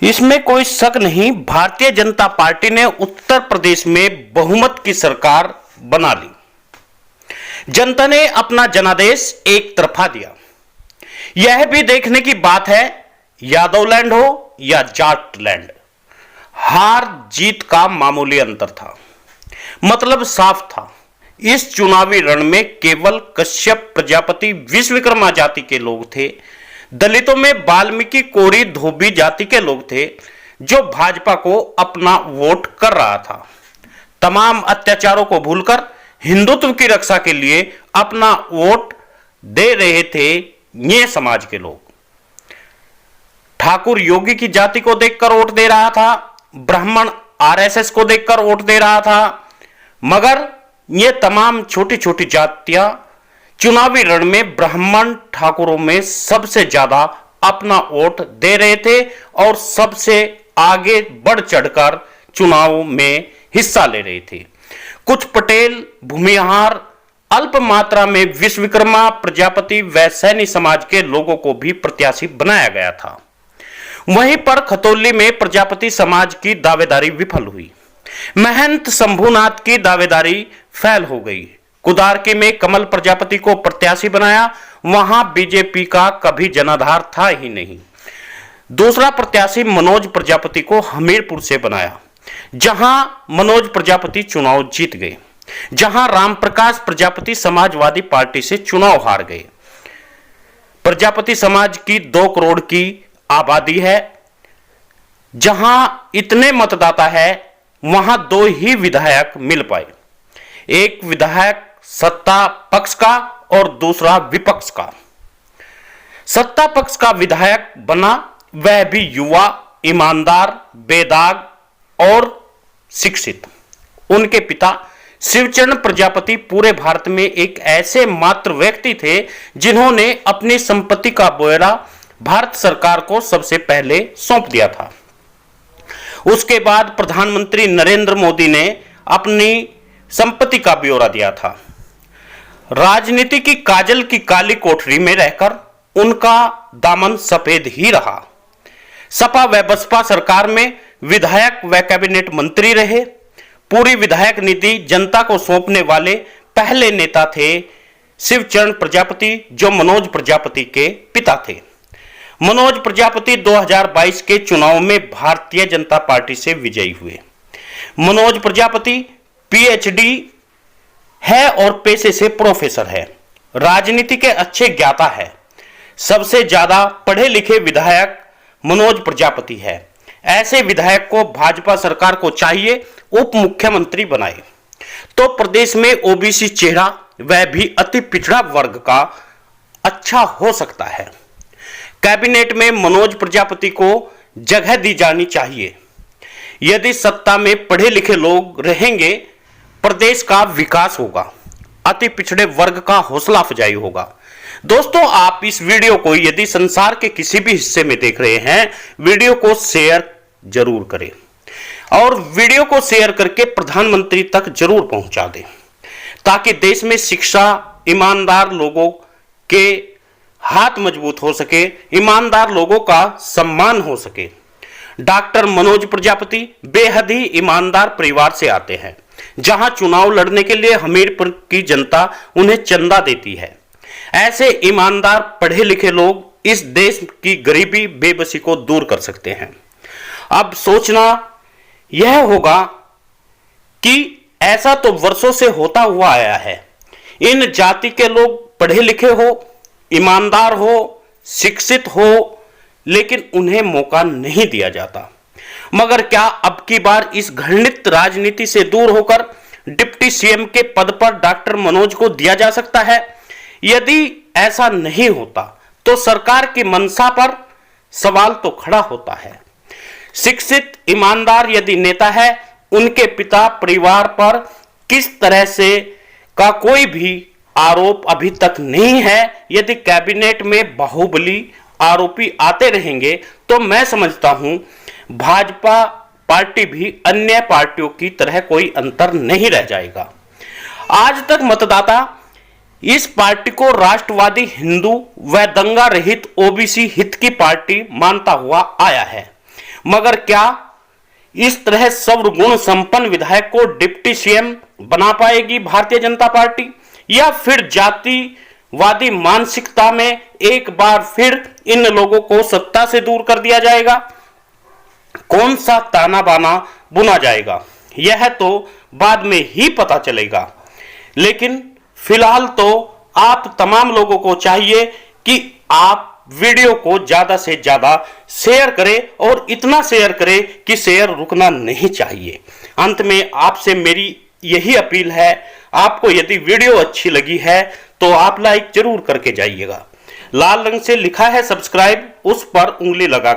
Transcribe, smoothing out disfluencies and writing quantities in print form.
इसमें कोई शक नहीं, भारतीय जनता पार्टी ने उत्तर प्रदेश में बहुमत की सरकार बना ली। जनता ने अपना जनादेश एक तरफा दिया। यह भी देखने की बात है, यादवलैंड हो या जाटलैंड, हार जीत का मामूली अंतर था। मतलब साफ था, इस चुनावी रण में केवल कश्यप, प्रजापति, विश्वकर्मा जाति के लोग थे। दलितों में वाल्मीकि, कोरी, धोबी जाति के लोग थे जो भाजपा को अपना वोट कर रहा था। तमाम अत्याचारों को भूलकर हिंदुत्व की रक्षा के लिए अपना वोट दे रहे थे ये समाज के लोग। ठाकुर योगी की जाति को देखकर वोट दे रहा था, ब्राह्मण आरएसएस को देखकर वोट दे रहा था, मगर ये तमाम छोटी छोटी जातियां चुनावी रण में ब्राह्मण ठाकुरों में सबसे ज्यादा अपना वोट दे रहे थे और सबसे आगे बढ़ चढ़कर चुनाव में हिस्सा ले रहे थे। कुछ पटेल, भूमिहार, अल्प मात्रा में विश्वकर्मा, प्रजापति व सैनी समाज के लोगों को भी प्रत्याशी बनाया गया था। वहीं पर खतौली में प्रजापति समाज की दावेदारी विफल हुई। महंत शंभुनाथ की दावेदारी फेल हो गई। कुदारके में कमल प्रजापति को प्रत्याशी बनाया, वहां बीजेपी का कभी जनाधार था ही नहीं। दूसरा प्रत्याशी मनोज प्रजापति को हमीरपुर से बनाया, जहां मनोज प्रजापति चुनाव जीत गए, जहां रामप्रकाश प्रजापति समाजवादी पार्टी से चुनाव हार गए। प्रजापति समाज की 2 करोड़ की आबादी है, जहां इतने मतदाता है वहां 2 ही विधायक मिल पाए। एक विधायक सत्ता पक्ष का और दूसरा विपक्ष का। सत्ता पक्ष का विधायक बना वह भी युवा, ईमानदार, बेदाग और शिक्षित। उनके पिता शिवचरण प्रजापति पूरे भारत में एक ऐसे मात्र व्यक्ति थे जिन्होंने अपनी संपत्ति का ब्यौरा भारत सरकार को सबसे पहले सौंप दिया था। उसके बाद प्रधानमंत्री नरेंद्र मोदी ने अपनी संपत्ति का ब्यौरा दिया था। राजनीति की काजल की काली कोठरी में रहकर उनका दामन सफेद ही रहा। सपा व बसपा सरकार में विधायक व कैबिनेट मंत्री रहे। पूरी विधायक निधि जनता को सौंपने वाले पहले नेता थे शिवचरण प्रजापति, जो मनोज प्रजापति के पिता थे। मनोज प्रजापति 2022 के चुनाव में भारतीय जनता पार्टी से विजयी हुए। मनोज प्रजापति पीएचडी है और पेशे से प्रोफेसर है। राजनीति के अच्छे ज्ञाता है। सबसे ज्यादा पढ़े लिखे विधायक मनोज प्रजापति है। ऐसे विधायक को भाजपा सरकार को चाहिए उप मुख्यमंत्री बनाए तो प्रदेश में ओबीसी चेहरा, वह भी अति पिछड़ा वर्ग का, अच्छा हो सकता है। कैबिनेट में मनोज प्रजापति को जगह दी जानी चाहिए। यदि सत्ता में पढ़े लिखे लोग रहेंगे, प्रदेश का विकास होगा, अति पिछड़े वर्ग का हौसला अफजाई होगा। दोस्तों, आप इस वीडियो को यदि संसार के किसी भी हिस्से में देख रहे हैं, वीडियो को शेयर जरूर करें और वीडियो को शेयर करके प्रधानमंत्री तक जरूर पहुंचा दें, ताकि देश में शिक्षा, ईमानदार लोगों के हाथ मजबूत हो सके, ईमानदार लोगों का सम्मान हो सके। डॉक्टर मनोज प्रजापति बेहद ही ईमानदार परिवार से आते हैं, जहां चुनाव लड़ने के लिए हमीरपुर की जनता उन्हें चंदा देती है। ऐसे ईमानदार पढ़े लिखे लोग इस देश की गरीबी, बेबसी को दूर कर सकते हैं। अब सोचना यह होगा कि ऐसा तो वर्षों से होता हुआ आया है। इन जाति के लोग पढ़े लिखे हो, ईमानदार हो, शिक्षित हो, लेकिन उन्हें मौका नहीं दिया जाता। मगर क्या अब की बार इस घृणित राजनीति से दूर होकर डिप्टी सीएम के पद पर डॉक्टर मनोज को दिया जा सकता है? यदि ऐसा नहीं होता तो सरकार की मंशा पर सवाल तो खड़ा होता है। शिक्षित, ईमानदार यदि नेता है, उनके पिता परिवार पर किस तरह से का कोई भी आरोप अभी तक नहीं है। यदि कैबिनेट में बाहुबली आरोपी आते रहेंगे तो मैं समझता हूं भाजपा पार्टी भी अन्य पार्टियों की तरह कोई अंतर नहीं रह जाएगा। आज तक मतदाता इस पार्टी को राष्ट्रवादी, हिंदू व दंगा रहित ओबीसी हित की पार्टी मानता हुआ आया है। मगर क्या इस तरह सर्वगुण संपन्न विधायक को डिप्टी सीएम बना पाएगी भारतीय जनता पार्टी, या फिर जातिवादी मानसिकता में एक बार फिर इन लोगों को सत्ता से दूर कर दिया जाएगा? कौन सा ताना बाना बुना जाएगा, यह तो बाद में ही पता चलेगा। लेकिन फिलहाल तो आप तमाम लोगों को चाहिए कि आप वीडियो को ज्यादा से ज्यादा शेयर करें, और इतना शेयर करें कि शेयर रुकना नहीं चाहिए। अंत में आपसे मेरी यही अपील है, आपको यदि वीडियो अच्छी लगी है तो आप लाइक जरूर करके जाइएगा। लाल रंग से लिखा है सब्सक्राइब, उस पर उंगली लगाकर